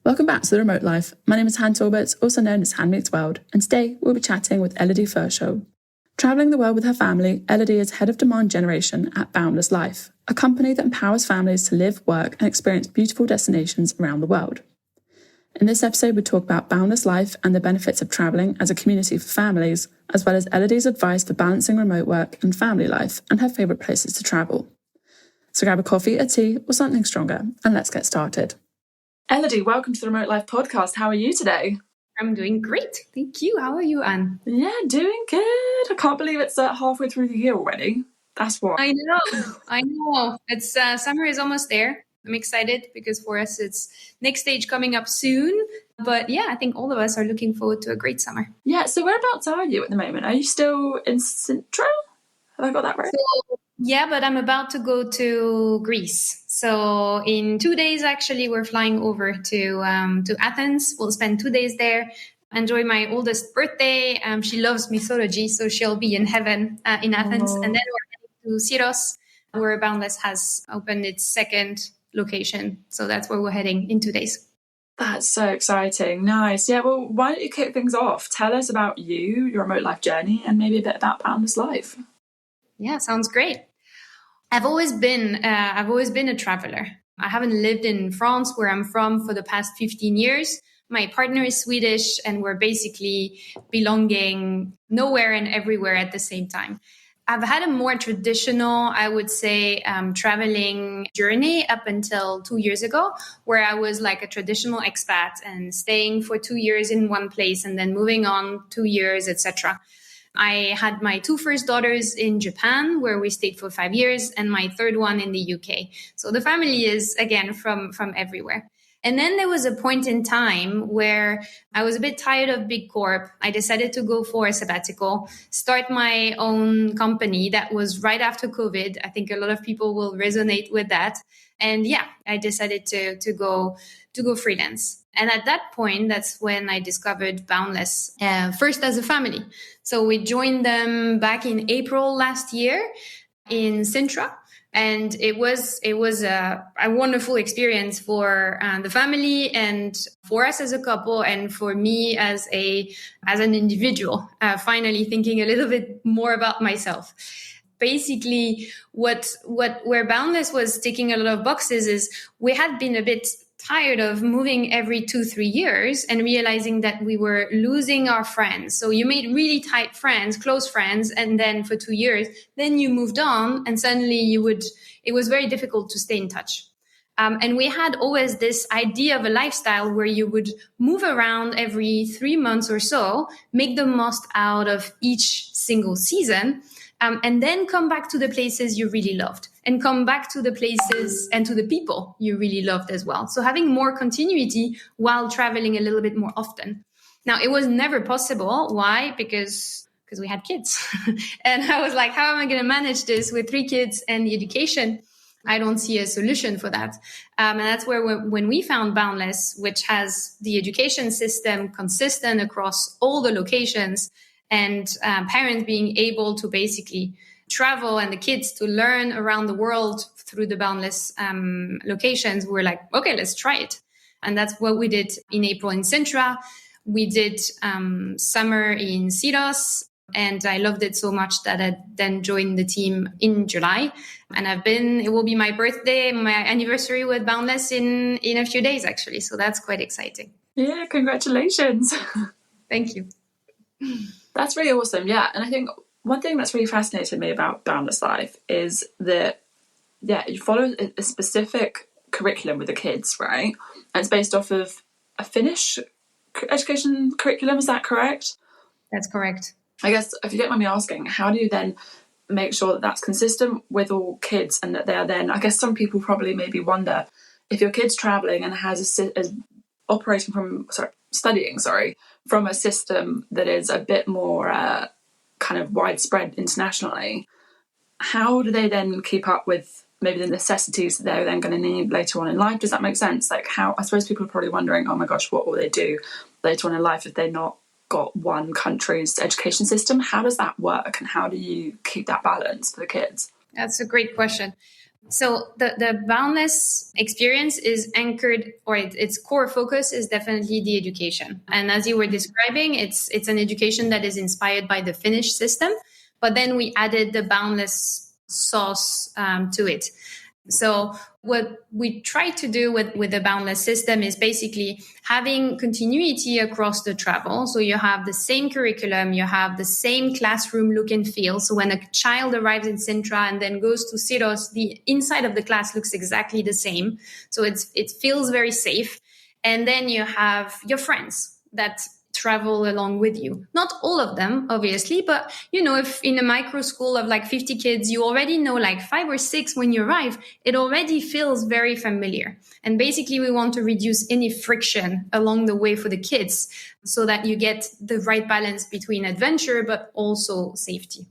Welcome back to The Remote Life. My name is Han Talbot, also known as Han Meets World, and today we'll be chatting with Elodie Ferchaud. Travelling the world with her family, Elodie is Head of Demand Generation at Boundless Life, a company that empowers families to live, work, and experience beautiful destinations around the world. In this episode, we talk about Boundless Life and the benefits of travelling as a community for families, as well as Elodie's advice for balancing remote work and family life, and her favourite places to travel. So grab a coffee, a tea, or something stronger, and let's get started. Elodie, welcome to the Remote Life podcast. How are you today? I'm doing great. Thank you. How are you, Anne? Yeah, doing good. I can't believe it's halfway through the year already. That's what. I know. It's summer is almost there. I'm excited because for us, it's next stage coming up soon. But yeah, I think all of us are looking forward to a great summer. Yeah. So whereabouts are you at the moment? Are you still in Sintra? Have I got that right? Yeah, but I'm about to go to Greece. So in 2 days, actually, we're flying over to Athens. We'll spend 2 days there, enjoy my oldest birthday. She loves mythology, so she'll be in heaven in Athens. And then we're heading to Syros, where Boundless has opened its second location. So that's where we're heading in 2 days. That's so exciting. Nice. Yeah, well, why don't you kick things off? Tell us about you, your remote life journey, and maybe a bit about Boundless Life. Yeah, sounds great. I've always been a traveler. I haven't lived in France, where I'm from, for the past 15 years. My partner is Swedish, and we're basically belonging nowhere and everywhere at the same time. I've had a more traditional, I would say, traveling journey up until 2 years ago, where I was like a traditional expat and staying for 2 years in one place and then moving on 2 years, etc. I had my two first daughters in Japan, where we stayed for 5 years, and my third one in the UK. So the family is, again, from everywhere. And then there was a point in time where I was a bit tired of big corp. I decided to go for a sabbatical, start my own company. That was right after COVID. I think a lot of people will resonate with that. And yeah, I decided to go freelance. And at that point, that's when I discovered Boundless, first as a family. So we joined them back in April last year in Sintra. And it was a wonderful experience for the family and for us as a couple and for me as an individual, finally thinking a little bit more about myself. Basically, where Boundless was ticking a lot of boxes is we had been a bit tired of moving every 2-3 years and realizing that we were losing our friends. So you made really tight friends, close friends, and then for 2 years, then you moved on, and suddenly it was very difficult to stay in touch. And we had always this idea of a lifestyle where you would move around every 3 months or so, make the most out of each single season, and then come back to the places you really loved and come back to the places and to the people you really loved as well. So having more continuity while traveling a little bit more often. Now, it was never possible. Why? Because we had kids. And I was like, how am I going to manage this with 3 kids and the education? I don't see a solution for that. And that's where when we found Boundless, which has the education system consistent across all the locations, and parents being able to basically travel and the kids to learn around the world through the Boundless locations, we're like, okay, let's try it. And that's what we did in April in Sintra. We did summer in Syros, and I loved it so much that I then joined the team in July. And it will be my birthday, my anniversary with Boundless in a few days, actually. So that's quite exciting. Yeah, congratulations. Thank you. That's really awesome. Yeah. And I think one thing that's really fascinated me about Boundless Life is that, you follow a specific curriculum with the kids, right? And it's based off of a Finnish education curriculum. Is that correct? That's correct. I guess, if you don't mind me asking, how do you then make sure that that's consistent with all kids and that they are then, I guess some people probably maybe wonder if your kid's traveling and is studying from a system that is a bit more kind of widespread internationally, how do they then keep up with maybe the necessities that they're then going to need later on in life? Does that make sense? Like, how, I suppose people are probably wondering, oh my gosh, what will they do later on in life if they're not got one country's education system? How does that work, and how do you keep that balance for the kids? That's a great question. So the Boundless experience is anchored, or its core focus is definitely the education. And as you were describing, it's an education that is inspired by the Finnish system, but then we added the Boundless sauce to it. So what we try to do with the Boundless system is basically having continuity across the travel. So you have the same curriculum, you have the same classroom look and feel. So when a child arrives in Sintra and then goes to Syros, the inside of the class looks exactly the same. So it feels very safe. And then you have your friends that travel along with you. Not all of them, obviously, but if in a micro school of like 50 kids, you already know like 5 or 6 when you arrive, it already feels very familiar. And basically we want to reduce any friction along the way for the kids so that you get the right balance between adventure, but also safety.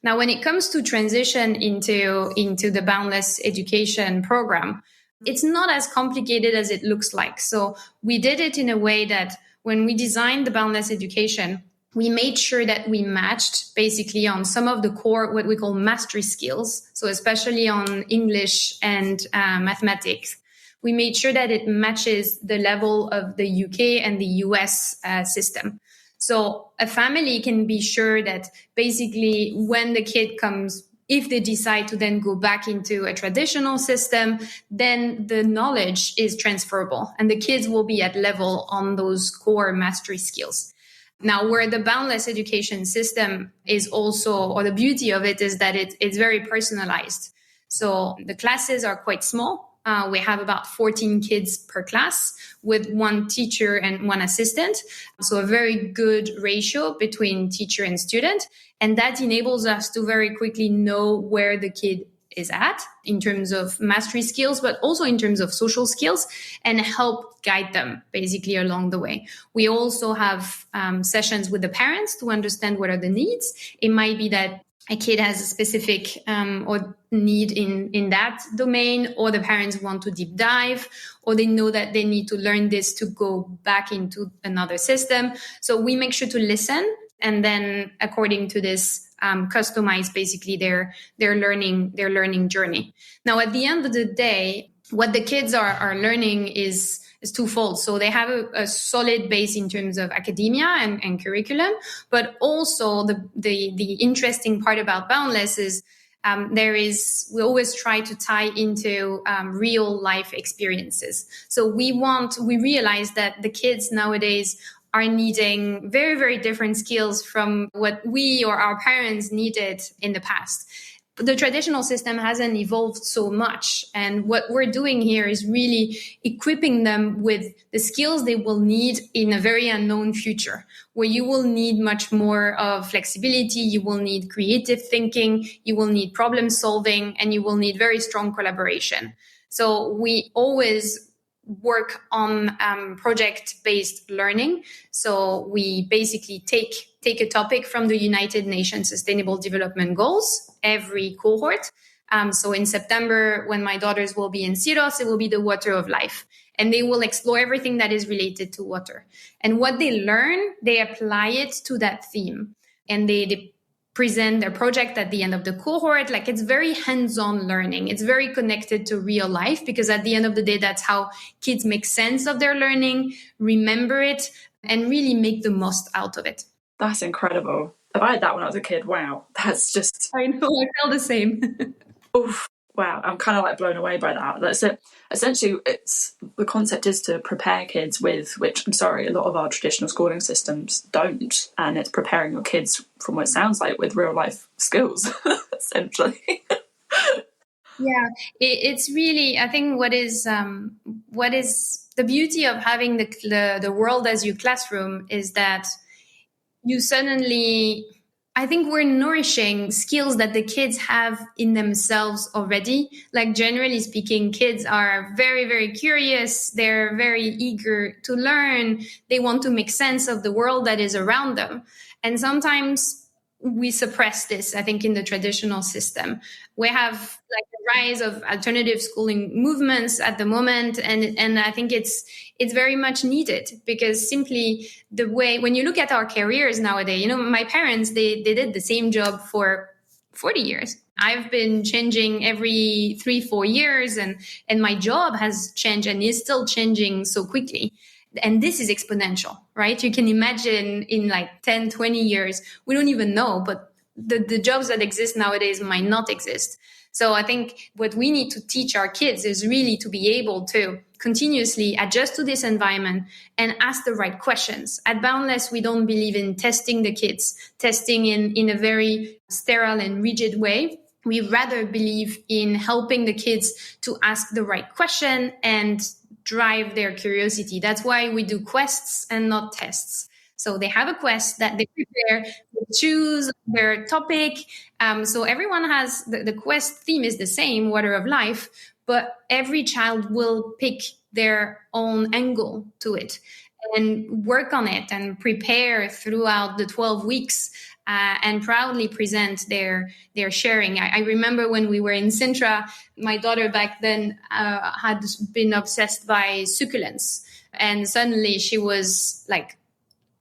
Now, when it comes to transition into the Boundless education program, it's not as complicated as it looks like. So we did it in a way that when we designed the Boundless education, we made sure that we matched basically on some of the core, what we call mastery skills. So especially on English and mathematics, we made sure that it matches the level of the UK and the US system. So a family can be sure that basically when the kid comes, if they decide to then go back into a traditional system, then the knowledge is transferable and the kids will be at level on those core mastery skills. Now, where the Boundless education system is also, or the beauty of it is that it's very personalized. So the classes are quite small. We have about 14 kids per class with one teacher and one assistant. So a very good ratio between teacher and student. And that enables us to very quickly know where the kid is at in terms of mastery skills, but also in terms of social skills, and help guide them basically along the way. We also have sessions with the parents to understand what are the needs. It might be that a kid has a specific or need in that domain, or the parents want to deep dive, or they know that they need to learn this to go back into another system. So we make sure to listen, and then according to this, customize basically their learning journey. Now, at the end of the day, what the kids are learning is twofold. So they have a solid base in terms of academia and curriculum, but also the interesting part about Boundless is we always try to tie into real life experiences. So we realize that the kids nowadays are needing very, very different skills from what we or our parents needed in the past. The traditional system hasn't evolved so much. And what we're doing here is really equipping them with the skills they will need in a very unknown future, where you will need much more of flexibility, you will need creative thinking, you will need problem solving, and you will need very strong collaboration. So we always work on project-based learning. So we basically take a topic from the United Nations Sustainable Development Goals every cohort. So in September, when my daughters will be in Syros, it will be the water of life. And they will explore everything that is related to water. And what they learn, they apply it to that theme. And they present their project at the end of the cohort. Like, it's very hands-on learning. It's very connected to real life, because at the end of the day, that's how kids make sense of their learning, remember it, and really make the most out of it. That's incredible. If I had that when I was a kid, wow, that's just... I know, I felt the same. Oof, wow, I'm kind of like blown away by that. That's it. Essentially, the concept is to prepare kids with, which I'm sorry, a lot of our traditional schooling systems don't, and it's preparing your kids, from what it sounds like, with real life skills, essentially. Yeah, it's really, I think what is the beauty of having the world as your classroom is that you suddenly, I think we're nourishing skills that the kids have in themselves already. Like, generally speaking, kids are very, very curious. They're very eager to learn. They want to make sense of the world that is around them. And sometimes we suppress this, I think, in the traditional system. We have like the rise of alternative schooling movements at the moment. And I think it's very much needed, because simply the way, when you look at our careers nowadays, my parents, they did the same job for 40 years. I've been changing every 3-4 years, and my job has changed and is still changing so quickly. And this is exponential, right? You can imagine in like 10, 20 years, we don't even know, but the jobs that exist nowadays might not exist. So I think what we need to teach our kids is really to be able to continuously adjust to this environment and ask the right questions. At Boundless, we don't believe in testing the kids, testing in a very sterile and rigid way. We rather believe in helping the kids to ask the right question and drive their curiosity. That's why we do quests and not tests. So they have a quest that they prepare, they choose their topic. So everyone has the quest theme is the same, water of life, but every child will pick their own angle to it and work on it and prepare throughout the 12 weeks and proudly present their sharing. I remember when we were in Sintra, my daughter back then had been obsessed by succulents. And suddenly she was like,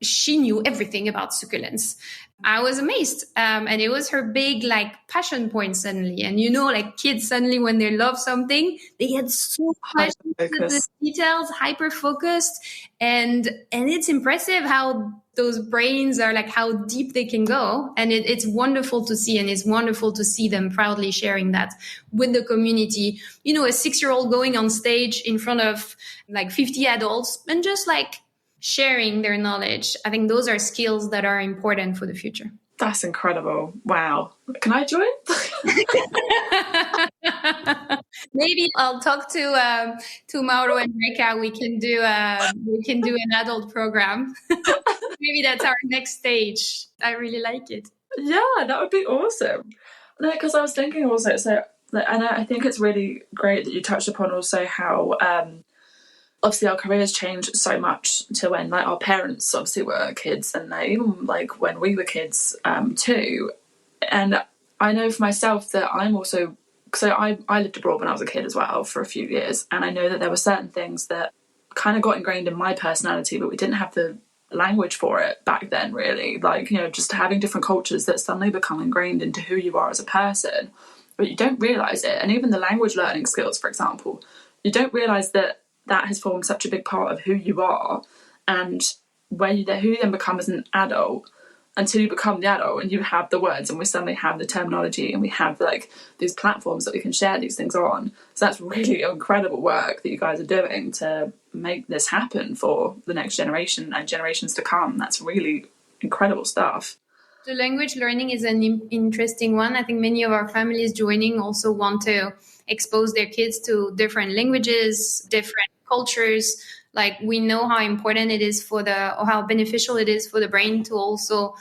she knew everything about succulents. I was amazed. And it was her big like passion point suddenly. And like kids suddenly when they love something, they get so much into the details, hyper focused. And it's impressive how those brains are like how deep they can go. And it's wonderful to see. And it's wonderful to see them proudly sharing that with the community. A 6-year-old going on stage in front of like 50 adults and just like sharing their knowledge. I think those are skills that are important for the future. That's incredible. Wow. Can I join? Maybe I'll talk to Mauro and Reka. We can do an adult program. Maybe that's our next stage. I really like it. Yeah, that would be awesome. No, because I was thinking also, and I think it's really great that you touched upon also how obviously our careers changed so much to when like our parents obviously were kids, and even like when we were kids too. And I know for myself that I'm also, so I lived abroad when I was a kid as well for a few years, and I know that there were certain things that kind of got ingrained in my personality, but we didn't have the language for it back then really. Like, just having different cultures that suddenly become ingrained into who you are as a person, but you don't realise it. And even the language learning skills, for example, you don't realise that has formed such a big part of who you are and who you then become as an adult, until you become the adult and you have the words and we suddenly have the terminology and we have like these platforms that we can share these things on. So that's really incredible work that you guys are doing to make this happen for the next generation and generations to come. That's really incredible stuff. The language learning is an interesting one. I think many of our families joining also want to expose their kids to different languages, different cultures. Like we know how important it is or how beneficial it is for the brain to also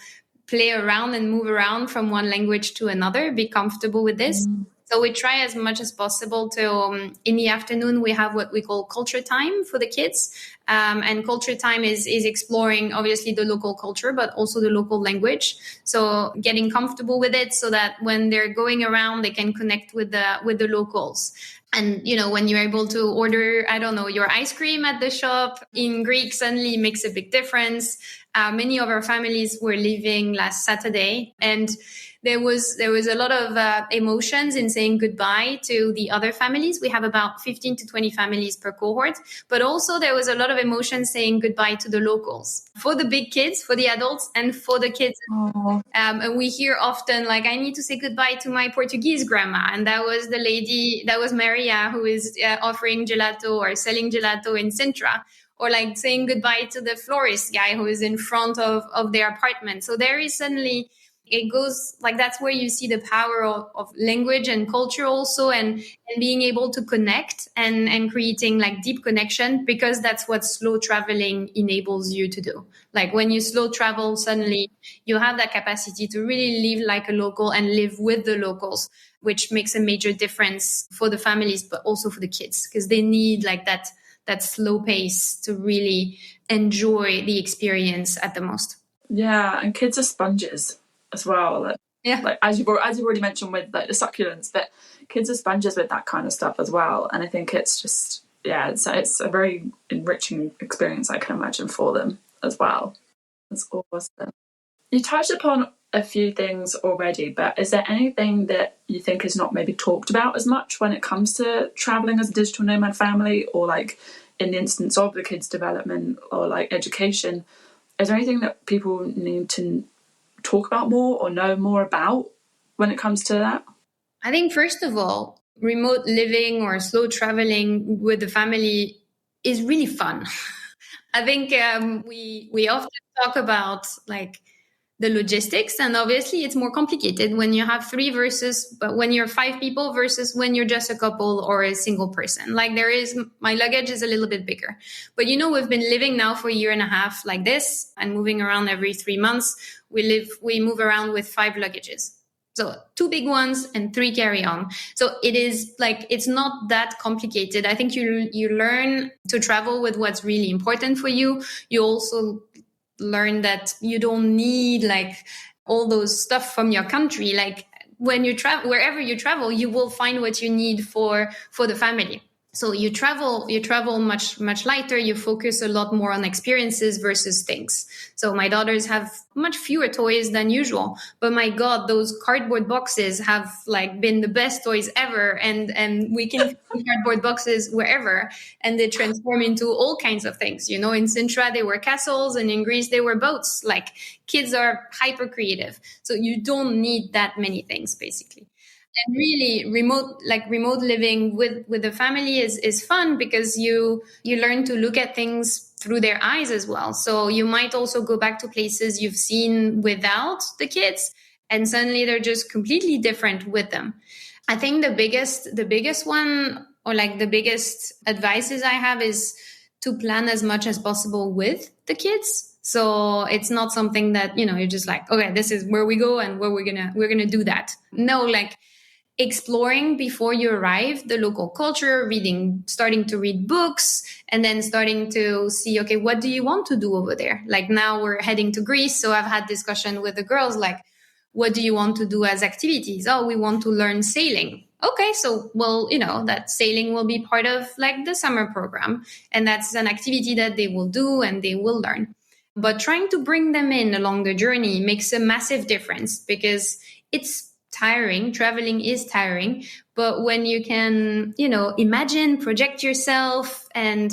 play around and move around from one language to another, be comfortable with this. So we try as much as possible to, in the afternoon, we have what we call culture time for the kids. And culture time is exploring, obviously, the local culture, but also the local language. So getting comfortable with it so that when they're going around, they can connect with the locals. And, when you're able to order, I don't know, your ice cream at the shop in Greek suddenly makes a big difference. Many of our families were leaving last Saturday, and there was a lot of emotions in saying goodbye to the other families. We have about 15 to 20 families per cohort, but also there was a lot of emotion saying goodbye to the locals, for the big kids, for the adults, and for the kids. And we hear often, like, I need to say goodbye to my Portuguese grandma. And that was the lady, that was Maria, who is offering gelato or selling gelato in Sintra. Or like saying goodbye to the florist guy who is in front of their apartment. So there is suddenly, it goes like, that's where you see the power of language and culture also, and being able to connect and creating like deep connection, because that's what slow traveling enables you to do. Like when you slow travel, suddenly you have that capacity to really live like a local and live with the locals, which makes a major difference for the families, but also for the kids, because they need like that slow pace to really enjoy the experience at the most. Yeah, and kids are sponges as well. Like as you've already mentioned with like the succulents, but kids are sponges with that kind of stuff as well. And I think it's just, it's a very enriching experience, I can imagine, for them as well. That's awesome. You touched upon a few things already, but is there anything that you think is not maybe talked about as much when it comes to traveling as a digital nomad family, or like in the instance of the kids' development or like education? Is there anything that people need to talk about more or know more about when it comes to that? I think, first of all, remote living or slow traveling with the family is really fun. I think we often talk about like the logistics, and obviously it's more complicated when you have but when you're 5 people versus when you're just a couple or a single person. Like my luggage is a little bit bigger, but we've been living now for a year and a half like this and moving around every 3 months. We move around with 5 luggages. So 2 big ones and 3 carry on. So it is like, it's not that complicated. I think you learn to travel with what's really important for you. You also learn that you don't need like all those stuff from your country. Like when you travel, wherever you travel, you will find what you need for the family. So you travel much lighter. You focus a lot more on experiences versus things. So my daughters have much fewer toys than usual, but my God, those cardboard boxes have like been the best toys ever. And we can put cardboard boxes wherever, and they transform into all kinds of things. In Sintra, they were castles, and in Greece, they were boats. Like kids are hyper creative. So you don't need that many things, basically. And really remote living with the family is fun because you learn to look at things through their eyes as well. So you might also go back to places you've seen without the kids, and suddenly they're just completely different with them. I think the biggest one, or like the biggest advices I have, is to plan as much as possible with the kids. So it's not something that, you're just like, okay, this is where we go and where we're gonna do that. No, like exploring before you arrive the local culture, starting to read books, and then starting to see, okay, what do you want to do over there? Like now we're heading to Greece. So I've had discussion with the girls, like, what do you want to do as activities? Oh, we want to learn sailing. Okay, so, well, that sailing will be part of like the summer program. And that's an activity that they will do and they will learn. But trying to bring them in along the journey makes a massive difference, because it's tiring. Traveling is tiring. But when you can, imagine, project yourself, and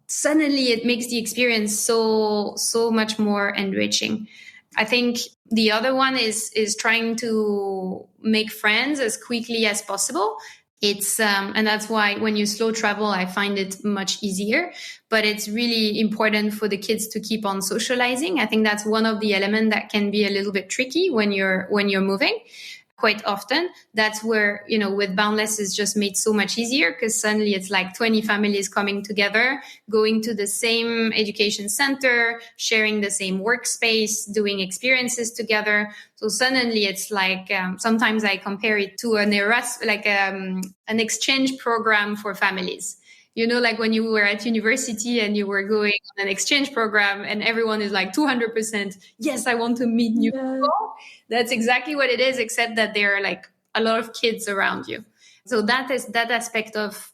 suddenly it makes the experience so much more enriching. I think the other one is trying to make friends as quickly as possible. It's and that's why when you slow travel, I find it much easier. But it's really important for the kids to keep on socializing. I think that's one of the elements that can be a little bit tricky when you're moving. Quite often, that's where, with Boundless is just made so much easier, because suddenly it's like 20 families coming together, going to the same education center, sharing the same workspace, doing experiences together. So suddenly it's like, sometimes I compare it to an exchange program for families. Like when you were at university and you were going on an exchange program and everyone is like 200%, yes, I want to meet new people. That's exactly what it is, except that there are like a lot of kids around you. So that is that aspect of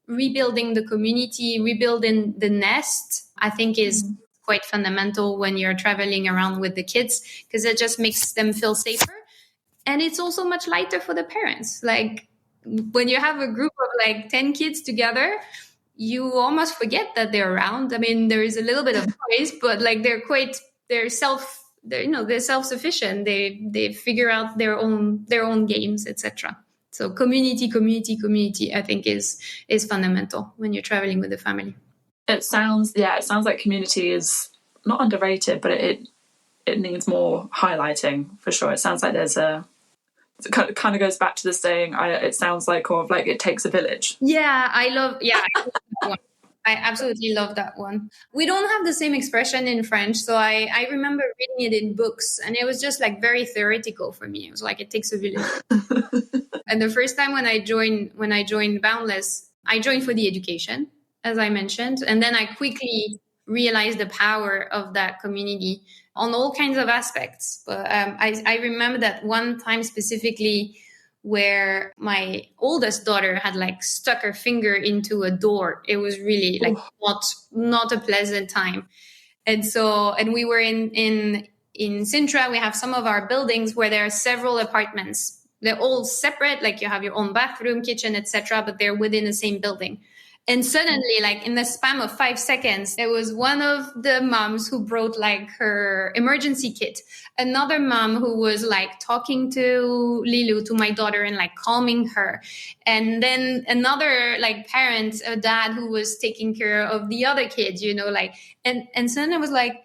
rebuilding the community, rebuilding the nest, I think is quite fundamental when you're traveling around with the kids, because it just makes them feel safer. And it's also much lighter for the parents. Like when you have a group of like 10 kids together, you almost forget that they're around. I mean, there is a little bit of noise, but like they're self-sufficient. They figure out their own games, etc. So community, I think is fundamental when you're traveling with the family. It sounds like community is not underrated, but it needs more highlighting for sure. It sounds like it kind of goes back to the saying, it sounds like, or like it takes a village. I love that one. I absolutely love that one. We don't have the same expression in French. So I remember reading it in books, and it was just like very theoretical for me. It was like, it takes a village. And the first time when I joined Boundless, I joined for the education, as I mentioned. And then I quickly realized the power of that community on all kinds of aspects. But I remember that one time specifically where my oldest daughter had like stuck her finger into a door. It was really like not a pleasant time. And we were in in Sintra, we have some of our buildings where there are several apartments. They're all separate, like you have your own bathroom, kitchen, etc., but they're within the same building. And suddenly, like in the span of 5 seconds, there was one of the moms who brought like her emergency kit. Another mom who was like talking to Lilu, to my daughter, and like calming her. And then another like parent, a dad who was taking care of the other kids, like, and suddenly I was like,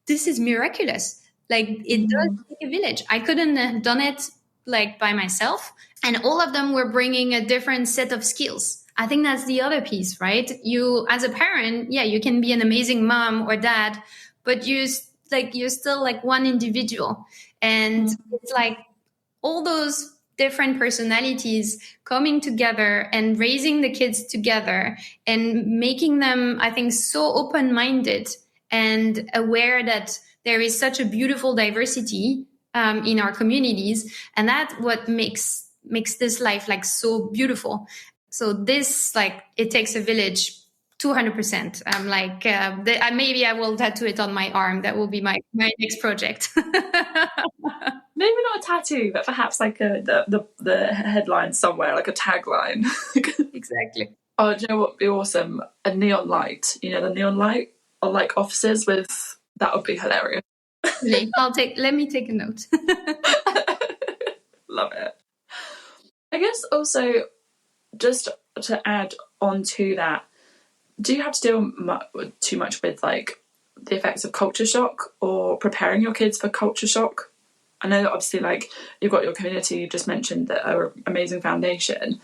this is miraculous. Like it does take a village. I couldn't have done it like by myself. And all of them were bringing a different set of skills. I think that's the other piece, right? You, as a parent, you can be an amazing mom or dad, but you're still like one individual. And it's like all those different personalities coming together and raising the kids together and making them, I think, so open-minded and aware that there is such a beautiful diversity in our communities. And that's what makes this life like so beautiful. So this, like, it takes a village, 200%. I'm like, maybe I will tattoo it on my arm. That will be my next project. Maybe not a tattoo, but perhaps like the headline somewhere, like a tagline. Exactly. Oh, do you know what would be awesome? A neon light. You know, the neon light, or like offices with, that would be hilarious. Really? Let me take a note. Love it. I guess also, just to add on to that, do you have to deal too much with like the effects of culture shock or preparing your kids for culture shock? I know that obviously like you've got your community, you just mentioned, that are an amazing foundation,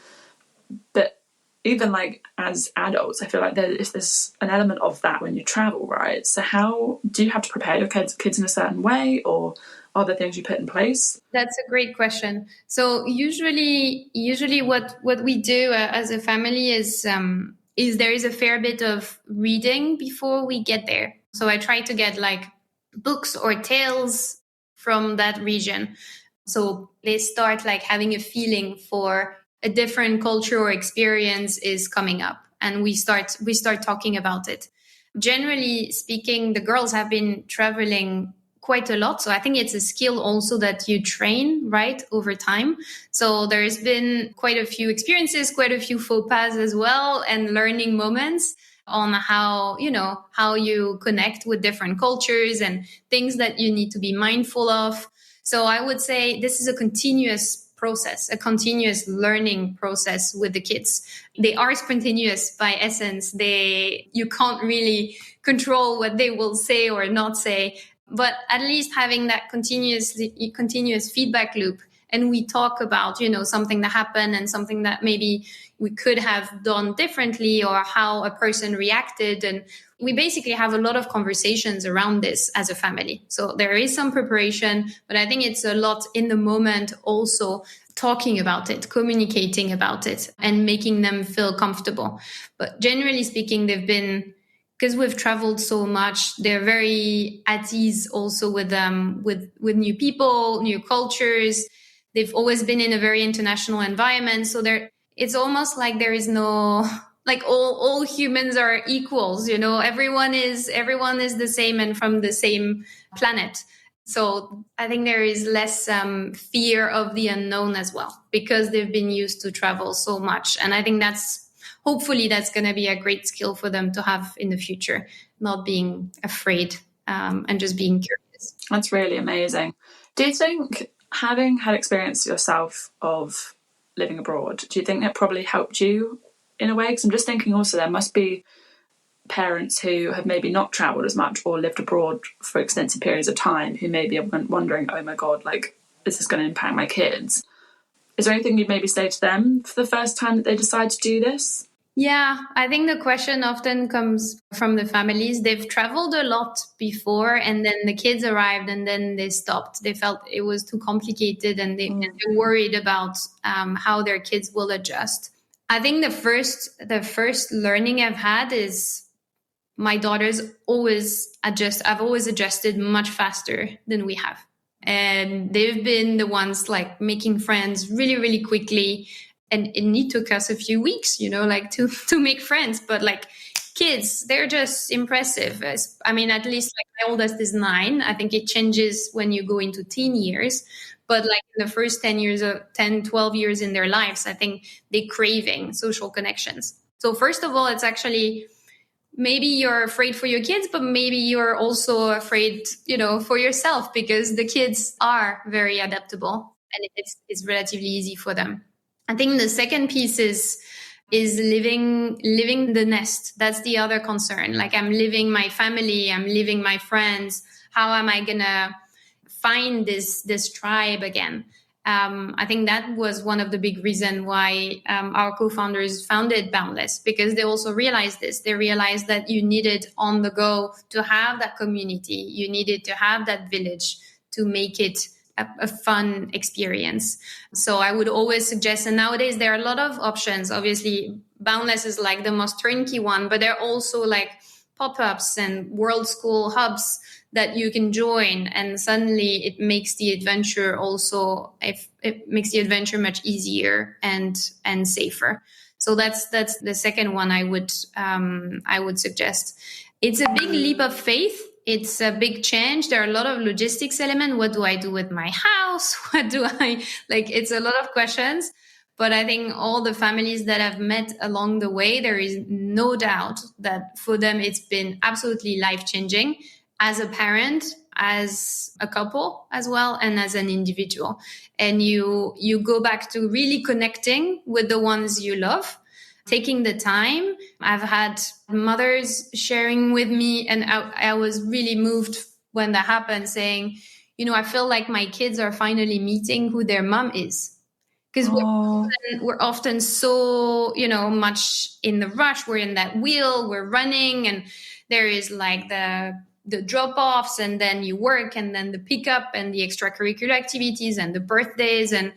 but even like as adults, I feel like there's an element of that when you travel, right? So how do you have to prepare your kids in a certain way, or are there things you put in place? That's a great question. So usually what we do as a family is there is a fair bit of reading before we get there. So I try to get like books or tales from that region. So they start like having a feeling for a different culture or experience is coming up, and we start talking about it. Generally speaking, the girls have been traveling quite a lot. So I think it's a skill also that you train, right, over time. So there's been quite a few experiences, quite a few faux pas as well, and learning moments on how you connect with different cultures and things that you need to be mindful of. So I would say this is a continuous process, a continuous learning process with the kids. They are spontaneous by essence. You can't really control what they will say or not say, but at least having that continuous feedback loop. And we talk about, something that happened and something that maybe we could have done differently, or how a person reacted. And we basically have a lot of conversations around this as a family. So there is some preparation, but I think it's a lot in the moment also, talking about it, communicating about it, and making them feel comfortable. But generally speaking, because we've traveled so much, they're very at ease also with new people, new cultures. They've always been in a very international environment. So it's almost like there is no, like all humans are equals, everyone is the same and from the same planet. So I think there is less fear of the unknown as well, because they've been used to travel so much. And I think hopefully that's going to be a great skill for them to have in the future, not being afraid and just being curious. That's really amazing. Do you think, having had experience yourself of living abroad, do you think that probably helped you in a way? Because I'm just thinking also there must be parents who have maybe not travelled as much or lived abroad for extensive periods of time who maybe are wondering, oh my God, like, is this going to impact my kids? Is there anything you'd maybe say to them for the first time that they decide to do this? Yeah, I think the question often comes from the families. They've traveled a lot before, and then the kids arrived and then they stopped. They felt it was too complicated, and they're worried about how their kids will adjust. I think the first learning I've had is my daughters always adjust. I've always adjusted much faster than we have. And they've been the ones like making friends really, really quickly. And it took us a few weeks, like to make friends. But like kids, they're just impressive. I mean, at least like my oldest is 9. I think it changes when you go into teen years. But like in the first 10 years of 10, 12 years in their lives, I think they're craving social connections. So first of all, it's actually maybe you're afraid for your kids, but maybe you're also afraid, for yourself, because the kids are very adaptable and it's relatively easy for them. I think the second piece is living the nest. That's the other concern. Like, I'm leaving my family, I'm leaving my friends. How am I gonna find this tribe again? I think that was one of the big reasons why our co-founders founded Boundless, because they also realized this. They realized that you needed on the go to have that community. You needed to have that village to make it a fun experience. So I would always suggest, and nowadays there are a lot of options. Obviously, Boundless is like the most turnkey one, but there are also like pop-ups and world school hubs that you can join, and suddenly it makes the adventure much easier and safer. So that's the second one I would suggest. It's a big leap of faith. It's a big change. There are a lot of logistics element. What do I do with my house? It's a lot of questions. But I think all the families that I've met along the way, there is no doubt that for them, it's been absolutely life-changing as a parent, as a couple as well, and as an individual. And you go back to really connecting with the ones you love, taking the time. I've had mothers sharing with me, and I was really moved when that happened, saying, I feel like my kids are finally meeting who their mom is. Because we're often so, much in the rush. We're in that wheel, we're running, and there is like the drop-offs, and then you work, and then the pickup, and the extracurricular activities, and the birthdays, and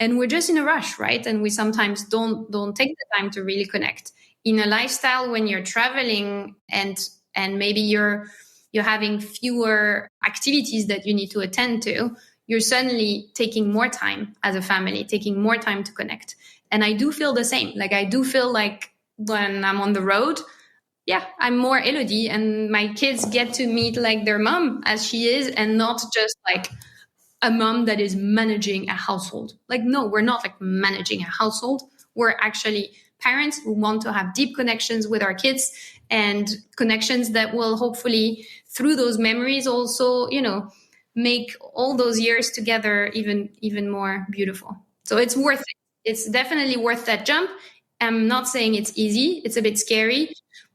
we're just in a rush, right? And we sometimes don't take the time to really connect. In a lifestyle, when you're traveling and maybe you're having fewer activities that you need to attend to, you're suddenly taking more time as a family, taking more time to connect. And I do feel the same. Like, I do feel like when I'm on the road, I'm more Elodie, and my kids get to meet like their mom as she is, and not just like a mom that is managing a household. Like, no, we're not like managing a household. We're actually parents who want to have deep connections with our kids, and connections that will hopefully, through those memories, also, make all those years together even more beautiful. So it's worth it. It's definitely worth that jump. I'm not saying it's easy. It's a bit scary,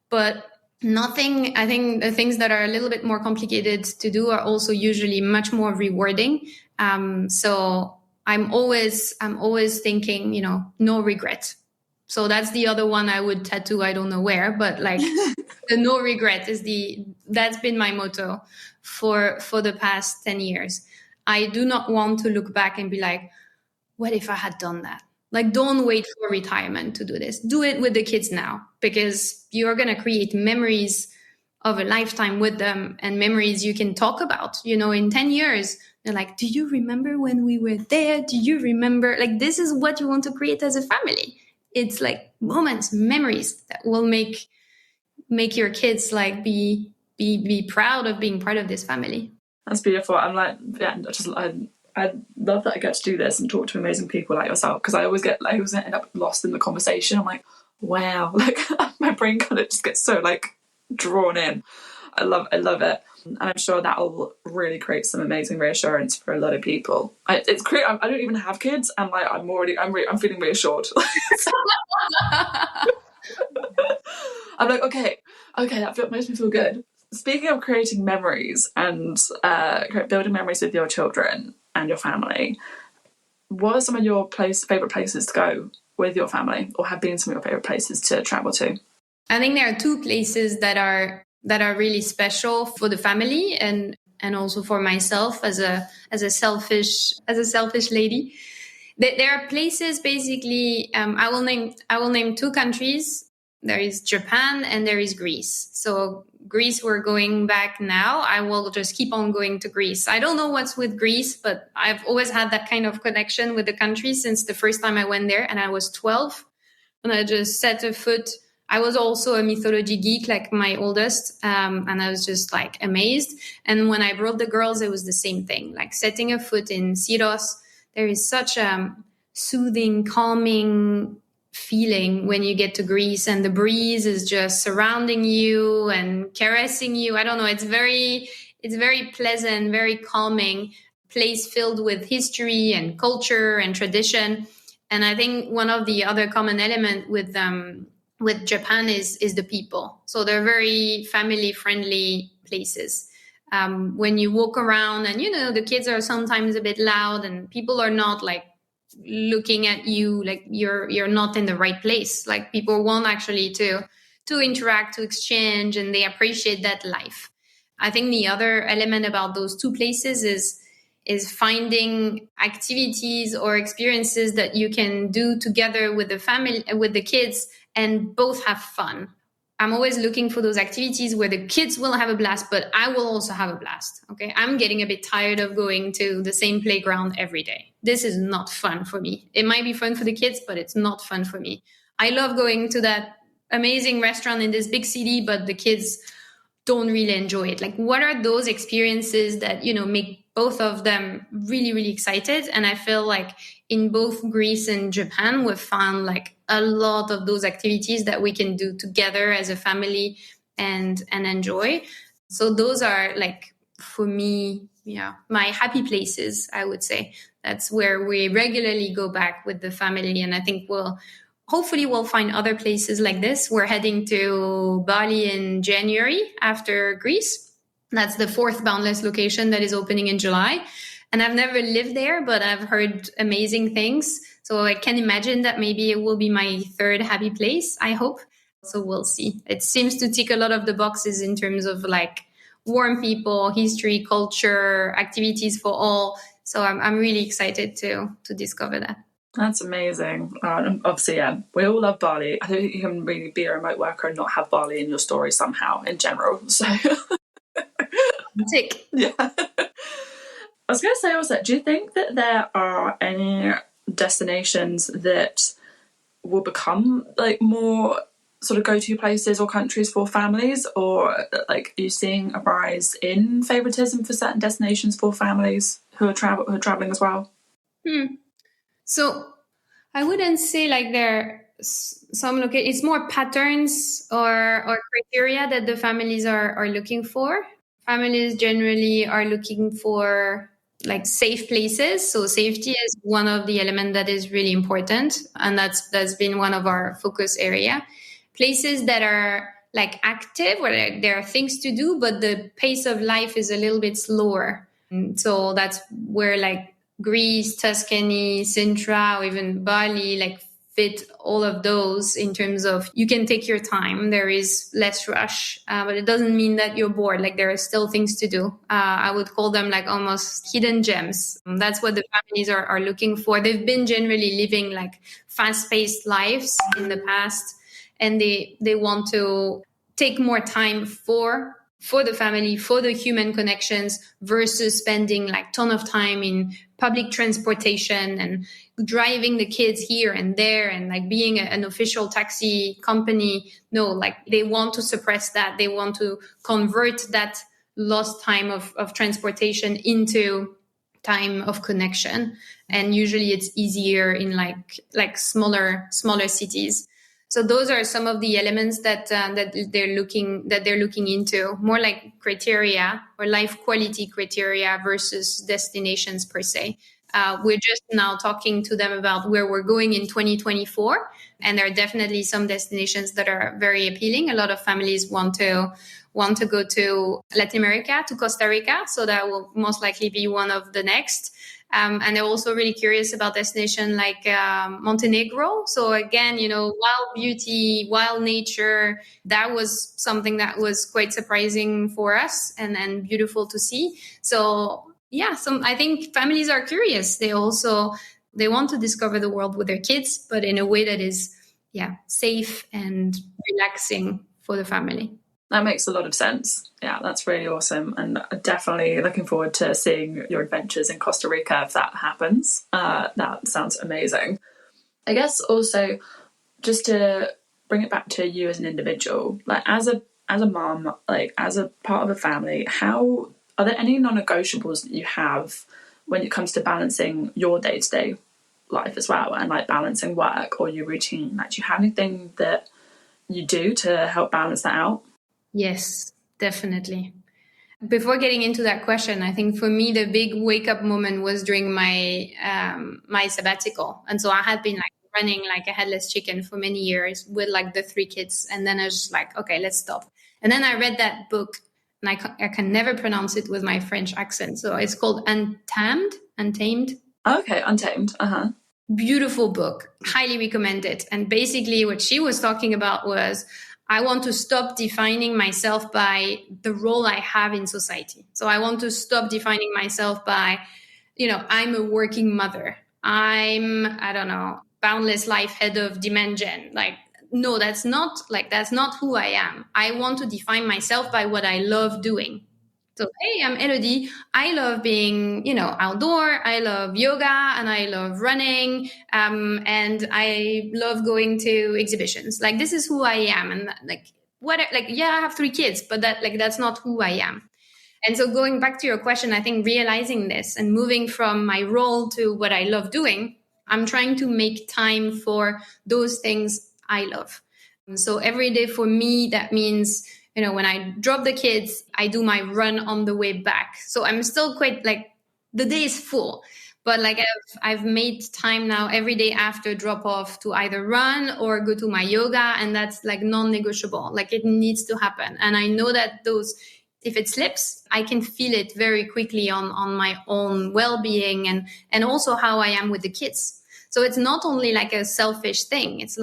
but I think the things that are a little bit more complicated to do are also usually much more rewarding. So I'm always thinking, no regret. So that's the other one I would tattoo. I don't know where, but like the no regret that's been my motto for the past 10 years. I do not want to look back and be like, what if I had done that? Like, don't wait for retirement to do this. Do it with the kids now, because you're going to create memories of a lifetime with them, and memories you can talk about, in 10 years. They're like, do you remember when we were there? Do you remember? Like, this is what you want to create as a family. It's like moments, memories that will make your kids like be proud of being part of this family. That's beautiful. I'm like, I love that I get to do this and talk to amazing people like yourself, because I always end up lost in the conversation. I'm like, wow, like my brain kind of just gets so like drawn in. I love it, and I'm sure that'll really create some amazing reassurance for a lot of people. It's great. I don't even have kids, and like I'm feeling reassured. I'm like, okay, that makes me feel good. Speaking of creating memories and building memories with your children and your family, what are some of your favourite places to go with your family, or have been some of your favourite places to travel to? I think there are 2 places that are really special for the family, and also for myself as a selfish lady. There are places, basically. I will name 2 countries. There is Japan and there is Greece. So Greece, we're going back now. I will just keep on going to Greece. I don't know what's with Greece, but I've always had that kind of connection with the country since the first time I went there, and I was 12. And I just set a foot I was also a mythology geek, like my oldest, and I was just like amazed. And when I brought the girls, it was the same thing. Like setting a foot in Syros, there is such a soothing, calming feeling when you get to Greece, and the breeze is just surrounding you and caressing you. I don't know. It's very pleasant, very calming place filled with history and culture and tradition. And I think one of the other common element with Japan is the people. So they're very family friendly places. When you walk around, and the kids are sometimes a bit loud, and people are not like looking at you like you're not in the right place. Like people want actually to interact, to exchange, and they appreciate that life. I think the other element about those two places is finding activities or experiences that you can do together with the family, with the kids, and both have fun. I'm always looking for those activities where the kids will have a blast, but I will also have a blast. Okay. I'm getting a bit tired of going to the same playground every day. This is not fun for me. It might be fun for the kids, but it's not fun for me. I love going to that amazing restaurant in this big city, but the kids don't really enjoy it. Like, what are those experiences that, make both of them really, really excited? And I feel like in both Greece and Japan, we've found like a lot of those activities that we can do together as a family and enjoy. So those are like, for me, my happy places, I would say. That's where we regularly go back with the family. And I think hopefully we'll find other places like this. We're heading to Bali in January after Greece. That's the 4th Boundless location that is opening in July. And I've never lived there, but I've heard amazing things. So I can imagine that maybe it will be my 3rd happy place, I hope. So we'll see. It seems to tick a lot of the boxes in terms of like warm people, history, culture, activities for all. So I'm really excited to discover that. That's amazing. Obviously, yeah, we all love Bali. I don't think you can really be a remote worker and not have Bali in your story somehow in general. So, tick. Yeah. I was going to say also, do you think that there are any destinations that will become like more sort of go-to places or countries for families, or like are you seeing a rise in favoritism for certain destinations for families who are traveling as well? So I wouldn't say like there some it's more patterns or criteria that the families are looking for. Families generally are looking for like safe places. So safety is one of the elements that is really important. And that's been one of our focus area. Places that are like active, where there are things to do, but the pace of life is a little bit slower. And so that's where like Greece, Tuscany, Sintra, or even Bali, like fit all of those in terms of you can take your time. There is less rush, but it doesn't mean that you're bored. Like there are still things to do. I would call them like almost hidden gems. That's what the families are looking for. They've been generally living like fast-paced lives in the past, and they want to take more time for the family, for the human connections, versus spending like ton of time in public transportation and driving the kids here and there and like being an official taxi company. No, like they want to suppress that. They want to convert that lost time of transportation into time of connection. And usually it's easier in like smaller cities. So those are some of the elements that they're looking into, more like criteria or life quality criteria versus destinations per se. We're just now talking to them about where we're going in 2024, and there are definitely some destinations that are very appealing. A lot of families want to go to Latin America, to Costa Rica, so that will most likely be one of the next. And they're also really curious about destination like Montenegro. So again, wild beauty, wild nature. That was something that was quite surprising for us and beautiful to see. So yeah, I think families are curious. They want to discover the world with their kids, but in a way that is safe and relaxing for the family. That makes a lot of sense. Yeah, that's really awesome. And definitely looking forward to seeing your adventures in Costa Rica if that happens. That sounds amazing. I guess also just to bring it back to you as an individual, like as a mom, like as a part of a family, how are there any non-negotiables that you have when it comes to balancing your day-to-day life as well, and like balancing work or your routine? Like, do you have anything that you do to help balance that out? Yes, definitely. Before getting into that question, I think for me the big wake up moment was during my my sabbatical, and so I had been like running like a headless chicken for many years with like the 3 kids, and then I was just like, okay, let's stop. And then I read that book, and I can never pronounce it with my French accent, so it's called Untamed. Okay, Untamed. Beautiful book, highly recommend it. And basically what she was talking about was, I want to stop defining myself by the role I have in society. So I want to stop defining myself by, I'm a working mother. I don't know, Boundless Life head of demand gen. Like, no, that's not who I am. I want to define myself by what I love doing. So, hey, I'm Elodie. I love being, outdoor. I love yoga and I love running. And I love going to exhibitions. Like, this is who I am. And I have 3 kids, but that's not who I am. And so going back to your question, I think realizing this and moving from my role to what I love doing, I'm trying to make time for those things I love. And so every day for me, that means, when I drop the kids, I do my run on the way back. So I'm still quite the day is full, but I've made time now every day after drop off to either run or go to my yoga. And that's non-negotiable. It needs to happen. And I know that if it slips, I can feel it very quickly on my own well-being and also how I am with the kids. So it's not only a selfish thing. It's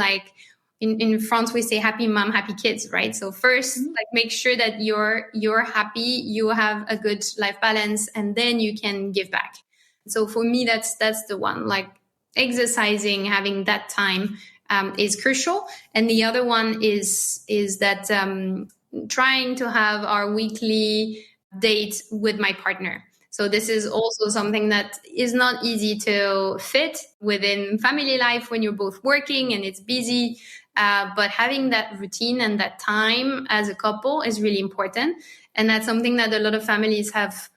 in France, we say happy mom, happy kids, right? So first, make sure that you're happy, you have a good life balance, and then you can give back. So for me, that's the one. Exercising, having that time is crucial. And the other one is that trying to have our weekly date with my partner. So this is also something that is not easy to fit within family life when you're both working and it's busy. But having that routine and that time as a couple is really important. And that's something that a lot of families have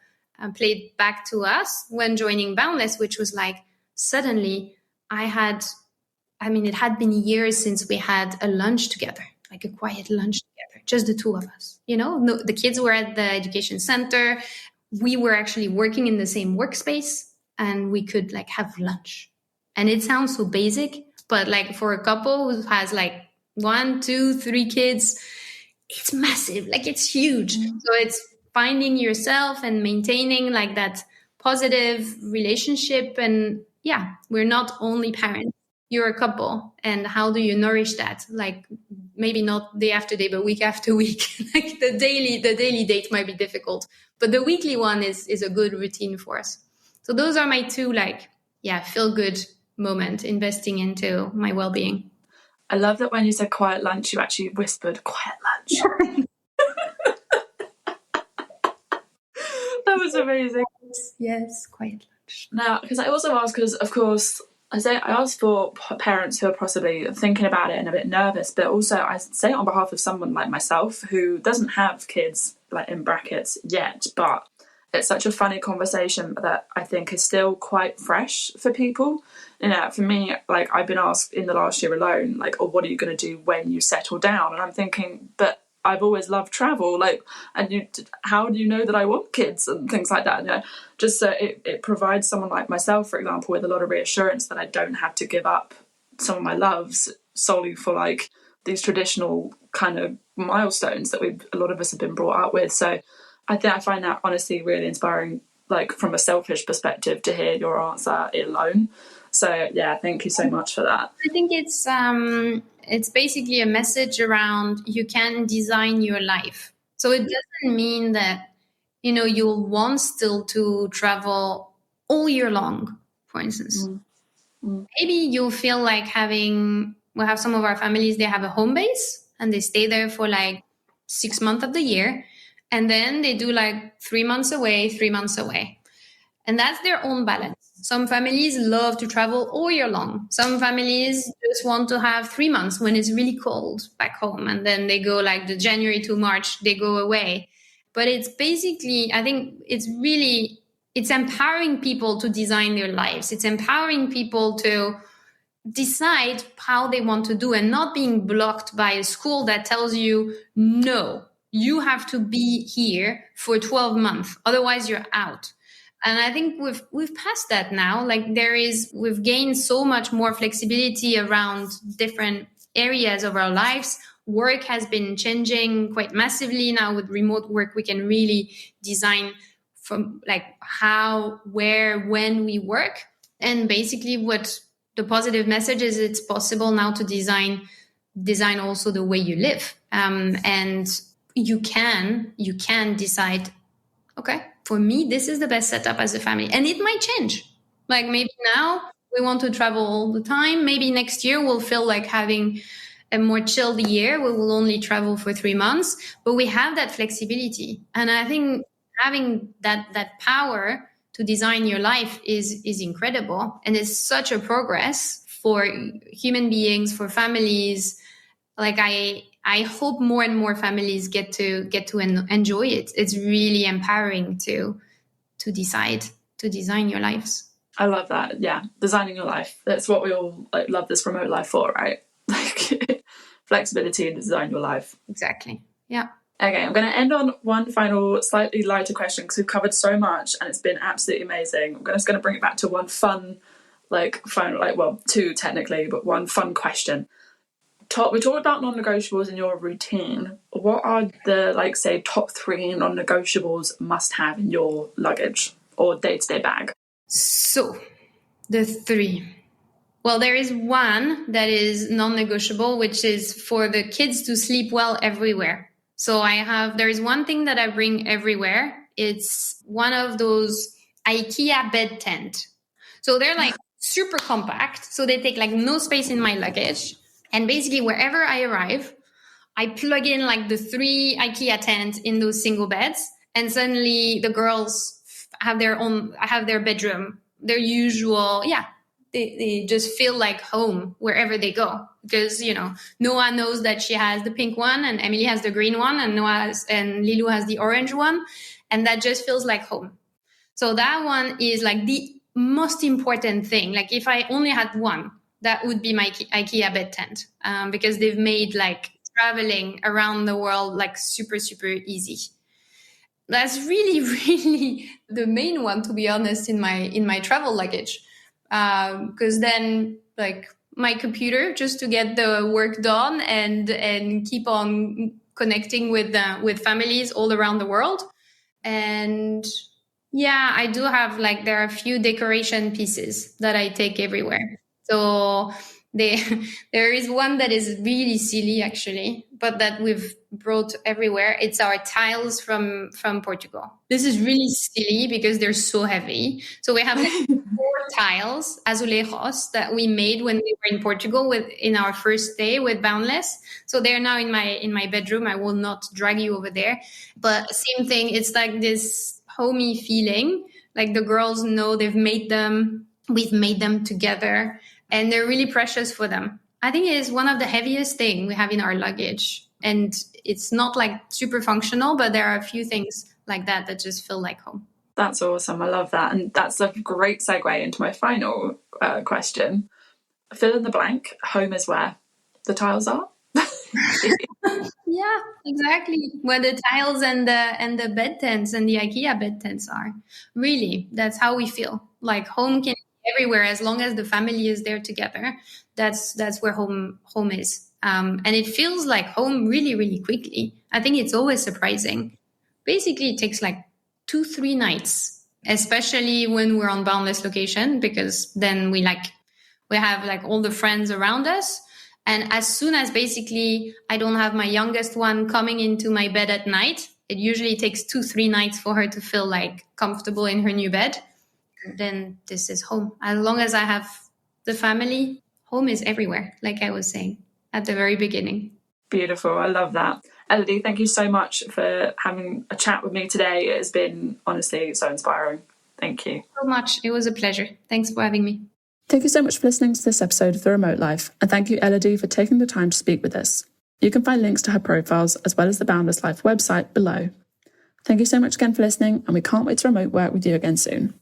played back to us when joining Boundless, which was suddenly it had been years since we had a lunch together, a quiet lunch together, just the 2 of us. No, the kids were at the education center. We were actually working in the same workspace and we could have lunch. And it sounds so basic, but for a couple who has 1, 2, 3 kids, it's massive. It's huge. Mm-hmm. So it's finding yourself and maintaining that positive relationship. And yeah, we're not only parents, you're a couple. And how do you nourish that? Maybe not day after day, but week after week. The daily date might be difficult, but the weekly one is a good routine for us. So those are my 2 feel good moment investing into my well-being. I love that when you said quiet lunch, you actually whispered quiet lunch. That was amazing. Yes, quiet lunch. Now, because I also asked, because of course, I asked for parents who are possibly thinking about it and a bit nervous, but also I say it on behalf of someone like myself who doesn't have kids, in brackets, yet, but it's such a funny conversation that I think is still quite fresh for people. For me, I've been asked in the last year alone, what are you going to do when you settle down? And I'm thinking, but I've always loved travel, how do you know that I want kids and things like that? Just so it provides someone like myself, for example, with a lot of reassurance that I don't have to give up some of my loves solely for these traditional kind of milestones that a lot of us have been brought up with. So I think I find that honestly really inspiring, from a selfish perspective, to hear your answer alone. So yeah, thank you so much for that. I think it's basically a message around you can design your life. So it doesn't mean that, you'll want still to travel all year long, for instance. Maybe you'll feel we'll have some of our families, they have a home base and they stay there for 6 months of the year. And then they do 3 months away, 3 months away. And that's their own balance. Some families love to travel all year long. Some families just want to have 3 months when it's really cold back home. And then they go like the January to March, they go away. But it's basically, I think it's empowering people to design their lives. It's empowering people to decide how they want to do and not being blocked by a school that tells you, no, you have to be here for 12 months. Otherwise you're out. And I think we've passed that now. Like we've gained so much more flexibility around different areas of our lives. Work has been changing quite massively now. With remote work, we can really design from like how, where, when we work. And basically what the positive message is, it's possible now to design also the way you live. And you can decide, okay, for me, this is the best setup as a family. And it might change. Like maybe now we want to travel all the time. Maybe next year we'll feel like having a more chilled year. We will only travel for 3 months, but we have that flexibility. And I think having that power to design your life is incredible. And it's such a progress for human beings, for families. Like I hope more and more families get to enjoy it. It's really empowering to decide to design your lives. I love that. Yeah, designing your life. That's what we all love this remote life for, right? Like flexibility and design your life. Exactly. Yeah. Okay, I'm going to end on one final slightly lighter question because we've covered so much and it's been absolutely amazing. I'm just going to bring it back to one fun, two technically, but one fun question. We talked about non-negotiables in your routine. What are the, say, top 3 non-negotiables must have in your luggage or day-to-day bag? So, the 3. Well, there is one that is non-negotiable, which is for the kids to sleep well everywhere. So there is one thing that I bring everywhere. It's one of those IKEA bed tent. So they're like super compact. So they take like no space in my luggage. And basically wherever I arrive, I plug in like the 3 IKEA tents in those single beds. And suddenly the girls have their bedroom, their usual, they just feel like home wherever they go. Because, Noah knows that she has the pink one and Emily has the green one and and Lilou has the orange one. And that just feels like home. So that one is like the most important thing. Like if I only had one, that would be my IKEA bed tent, because they've made like traveling around the world like super, super easy. That's really, really the main one, to be honest, in my travel luggage. Because then like my computer just to get the work done and keep on connecting with families all around the world. And yeah, I do have there are a few decoration pieces that I take everywhere. So there is one that is really silly actually, but that we've brought everywhere. It's our tiles from Portugal. This is really silly because they're so heavy. So we have 4 tiles, azulejos, that we made when we were in Portugal in our first day with Boundless. So they're now in my bedroom. I will not drag you over there. But same thing, it's like this homey feeling. Like the girls know we've made them together. And they're really precious for them. I think it is one of the heaviest things we have in our luggage. And it's not like super functional, but there are a few things like that just feel like home. That's awesome. I love that. And that's a great segue into my final question. Fill in the blank. Home is where the tiles are. Yeah, exactly. Where the tiles and the bed tents and the IKEA bed tents are. Really, that's how we feel. Like home can everywhere as long as the family is there together. That's where home is, and it feels like home really, really quickly. I think it's always surprising. Basically it takes like 2-3 nights, especially when we're on Boundless location, because then we have like all the friends around us. And as soon as basically I don't have my youngest one coming into my bed at night, it usually takes 2-3 nights for her to feel like comfortable in her new bed. Then this is home. As long as I have the family, home is everywhere, like I was saying at the very beginning. Beautiful. I love that. Elodie, thank you so much for having a chat with me today. It has been honestly so inspiring. Thank you so much. It was a pleasure. Thanks for having me. Thank you so much for listening to this episode of The Remote Life, and thank you, Elodie, for taking the time to speak with us. You can find links to her profiles as well as the Boundless Life website below. Thank you so much again for listening, and we can't wait to remote work with you again soon.